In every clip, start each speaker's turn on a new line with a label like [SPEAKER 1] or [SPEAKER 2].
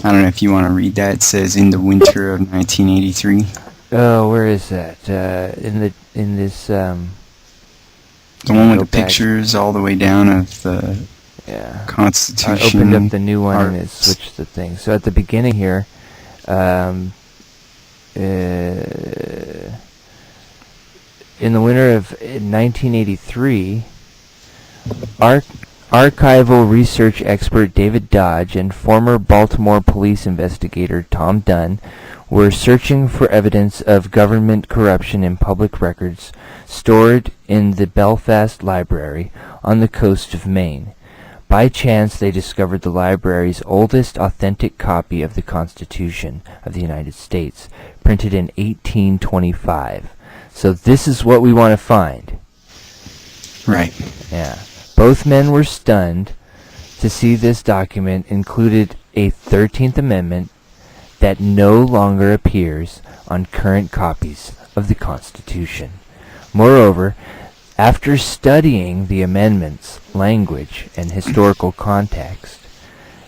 [SPEAKER 1] I don't know if you want to read that. It says in the winter of 1983.
[SPEAKER 2] Oh, where is that? In this.
[SPEAKER 1] The one with the pictures all the way down of the Constitution.
[SPEAKER 2] I opened up the new one and it switched the thing. So at the beginning here, in the winter of 1983, archival research expert David Dodge and former Baltimore police investigator Tom Dunn were searching for evidence of government corruption in public records stored in the Belfast Library on the coast of Maine. By chance, they discovered the library's oldest authentic copy of the Constitution of the United States, printed in 1825. So this is what we want to find.
[SPEAKER 1] Right.
[SPEAKER 2] Yeah. Both men were stunned to see this document included a 13th Amendment that no longer appears on current copies of the Constitution. Moreover, after studying the amendment's language and historical context,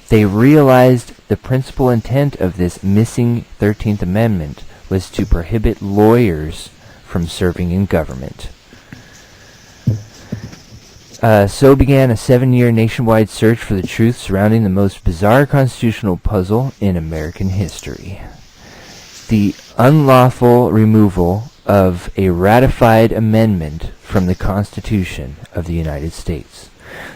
[SPEAKER 2] they realized the principal intent of this missing 13th Amendment was to prohibit lawyers from serving in government. So began a 7-year nationwide search for the truth surrounding the most bizarre constitutional puzzle in American history: the unlawful removal of a ratified amendment from the Constitution of the United States.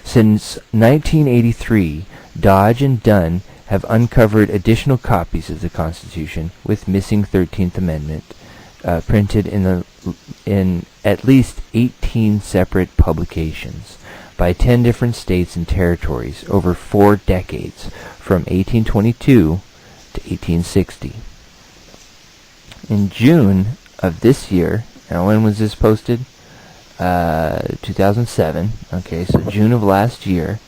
[SPEAKER 2] Since 1983, Dodge and Dunn have uncovered additional copies of the Constitution with missing 13th Amendment printed in at least 18 separate publications by 10 different states and territories over 4 decades, from 1822 to 1860. In June of this year, now when was this posted? 2007. Okay, so June of last year,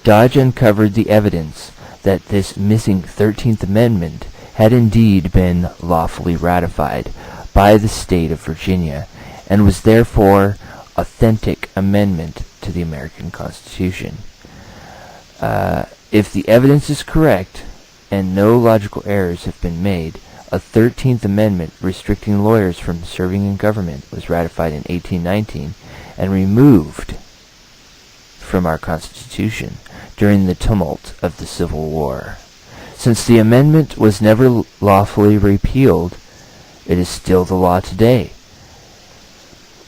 [SPEAKER 2] Dodge uncovered the evidence that this missing 13th Amendment had indeed been lawfully ratified by the state of Virginia and was therefore authentic amendment to the American Constitution. If the evidence is correct and no logical errors have been made, a 13th Amendment restricting lawyers from serving in government was ratified in 1819 and removed from our Constitution during the tumult of the Civil War. Since the amendment was never lawfully repealed, it is still the law today.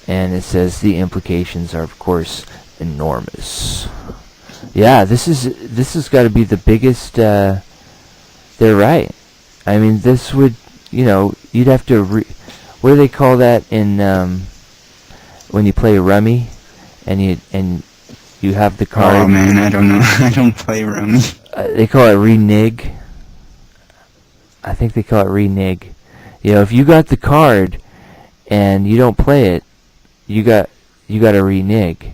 [SPEAKER 2] And it says the implications are, of course, enormous. Yeah, this has got to be the biggest. They're right. I mean, this would, you'd have to. What do they call that in when you play rummy, and you have the card?
[SPEAKER 1] Oh man, I don't know. I don't play rummy.
[SPEAKER 2] They call it renege. I think they call it renege. If you got the card and you don't play it, you got to renege.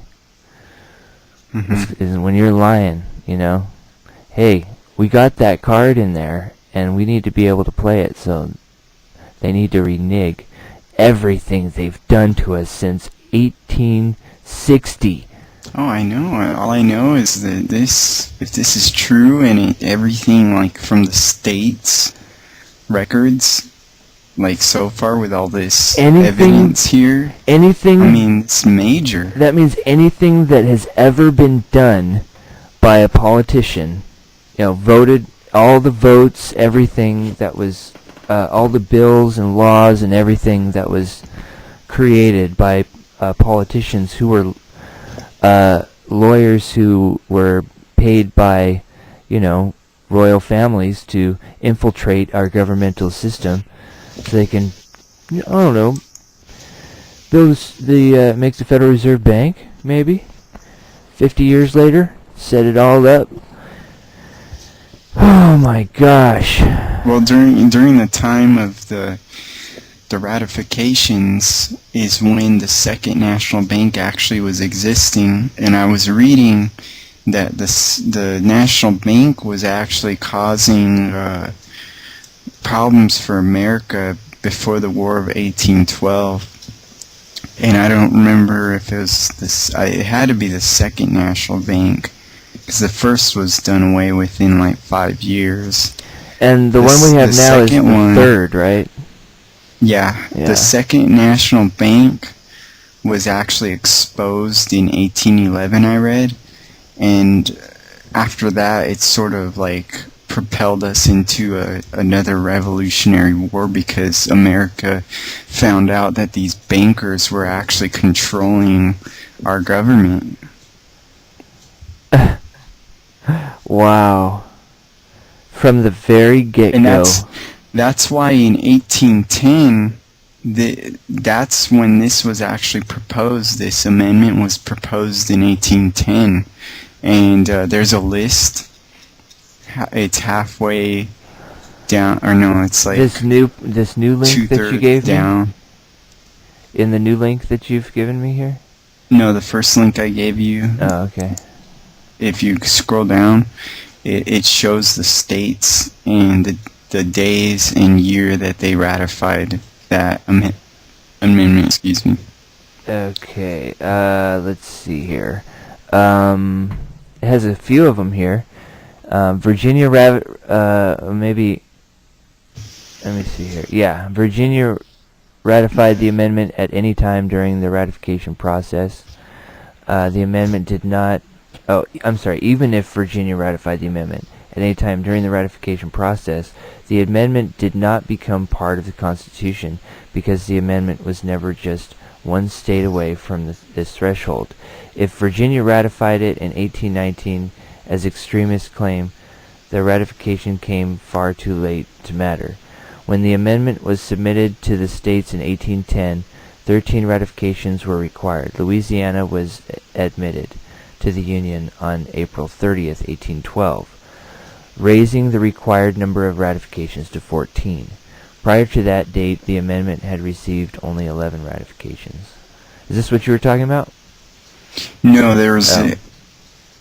[SPEAKER 2] Is when you're lying, Hey, we got that card in there, and we need to be able to play it, so they need to renege everything they've done to us since 1860.
[SPEAKER 1] Oh, I know. All I know is that if this is true, and everything like from the states records, like so far with all this evidence here, I mean, it's major.
[SPEAKER 2] That means anything that has ever been done by a politician, voted, all the votes, everything that was, all the bills and laws and everything that was created by politicians who were lawyers who were paid by, royal families to infiltrate our governmental system so they can, make the Federal Reserve Bank, maybe. 50 years later, set it all up. Oh my gosh.
[SPEAKER 1] Well, during the time of the ratifications is when the Second National Bank actually was existing, and I was reading that the National Bank was actually causing problems for America before the War of 1812. And I don't remember if it was it had to be the Second National Bank, Because the first was done away with in like 5 years.
[SPEAKER 2] And the one we have now is the third, right?
[SPEAKER 1] Yeah. The second national bank was actually exposed in 1811, I read. And after that, it sort of like propelled us into another revolutionary war because America found out that these bankers were actually controlling our government.
[SPEAKER 2] Wow. From the very get-go.
[SPEAKER 1] And that's why in 1810, that's when this was actually proposed. This amendment was proposed in 1810. And there's a list. It's halfway down, or no, it's like
[SPEAKER 2] this new link that you gave
[SPEAKER 1] down.
[SPEAKER 2] me. In the new link that you've given me here.
[SPEAKER 1] No, the first link I gave you.
[SPEAKER 2] Oh, okay.
[SPEAKER 1] If you scroll down, it shows the states and the days and year that they ratified that amendment. Excuse me.
[SPEAKER 2] Okay. Let's see here. It has a few of them here. Virginia, maybe. Let me see here. Yeah, Virginia ratified the amendment at any time during the ratification process. The amendment did not. Oh, I'm sorry. Even if Virginia ratified the amendment at any time during the ratification process, the amendment did not become part of the Constitution because the amendment was never just one state away from this threshold. If Virginia ratified it in 1819, as extremists claim, the ratification came far too late to matter. When the amendment was submitted to the states in 1810, 13 ratifications were required. Louisiana was admitted to the Union on April 30th, 1812, raising the required number of ratifications to 14. Prior to that date, the amendment had received only 11 ratifications. Is this what you were talking about?
[SPEAKER 1] No, there was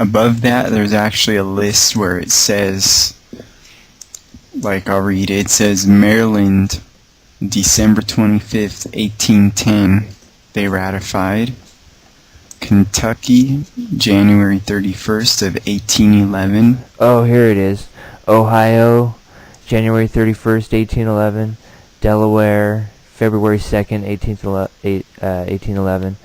[SPEAKER 1] above that, there's actually a list where it says, like I'll read it, it says Maryland, December 25th, 1810, they ratified. Kentucky, January 31st of 1811.
[SPEAKER 2] Oh, here it is. Ohio, January 31st, 1811. Delaware, February 2nd, 1811.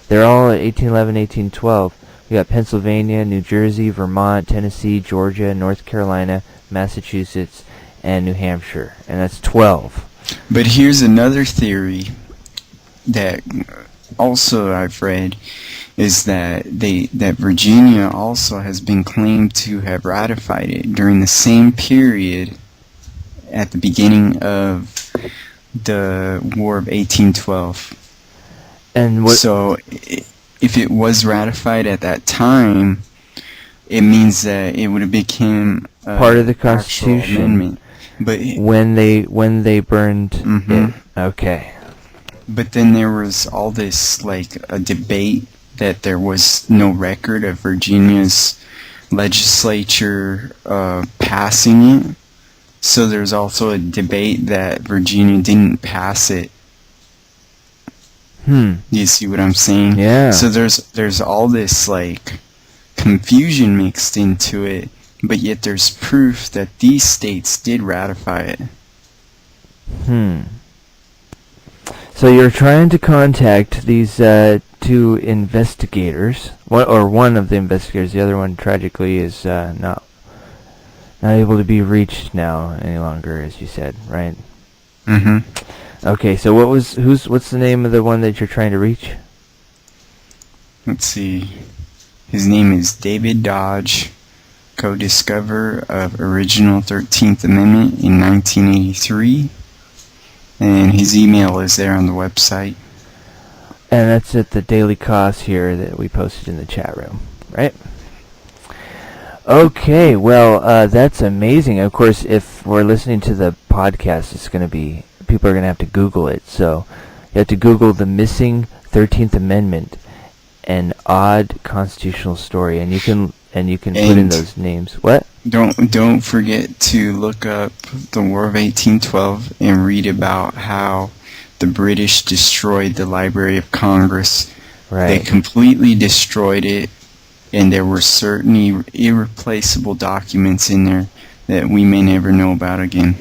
[SPEAKER 2] They're all at 1811, 1812. We got Pennsylvania, New Jersey, Vermont, Tennessee, Georgia, North Carolina, Massachusetts, and New Hampshire. And that's 12.
[SPEAKER 1] But here's another theory that also I've read, is that Virginia also has been claimed to have ratified it during the same period at the beginning of the War of 1812.
[SPEAKER 2] And what?
[SPEAKER 1] So if it was ratified at that time, it means that it would have become
[SPEAKER 2] part of the Constitution
[SPEAKER 1] amendment. But
[SPEAKER 2] when they burned it. Okay.
[SPEAKER 1] But then there was all this, like, a debate that there was no record of Virginia's legislature passing it. So there's also a debate that Virginia didn't pass it. You see what I'm saying?
[SPEAKER 2] Yeah.
[SPEAKER 1] So there's all this, like, confusion mixed into it, but yet there's proof that these states did ratify it.
[SPEAKER 2] So you're trying to contact these two investigators, one of the investigators. The other one, tragically, is not able to be reached now any longer, as you said, right? Okay. So what's the name of the one that you're trying to reach?
[SPEAKER 1] Let's see. His name is David Dodge, co-discoverer of original 13th Amendment in 1983. And his email is there on the website.
[SPEAKER 2] And that's at the daily cost here that we posted in the chat room, right? Okay, well, that's amazing. Of course, if we're listening to the podcast, it's going to be, people are going to have to Google it. So you have to Google the missing 13th Amendment, an odd constitutional story, and you can put in those names. What?
[SPEAKER 1] Don't forget to look up the War of 1812 and read about how the British destroyed the Library of Congress.
[SPEAKER 2] Right.
[SPEAKER 1] They completely destroyed it, and there were certain irreplaceable documents in there that we may never know about again.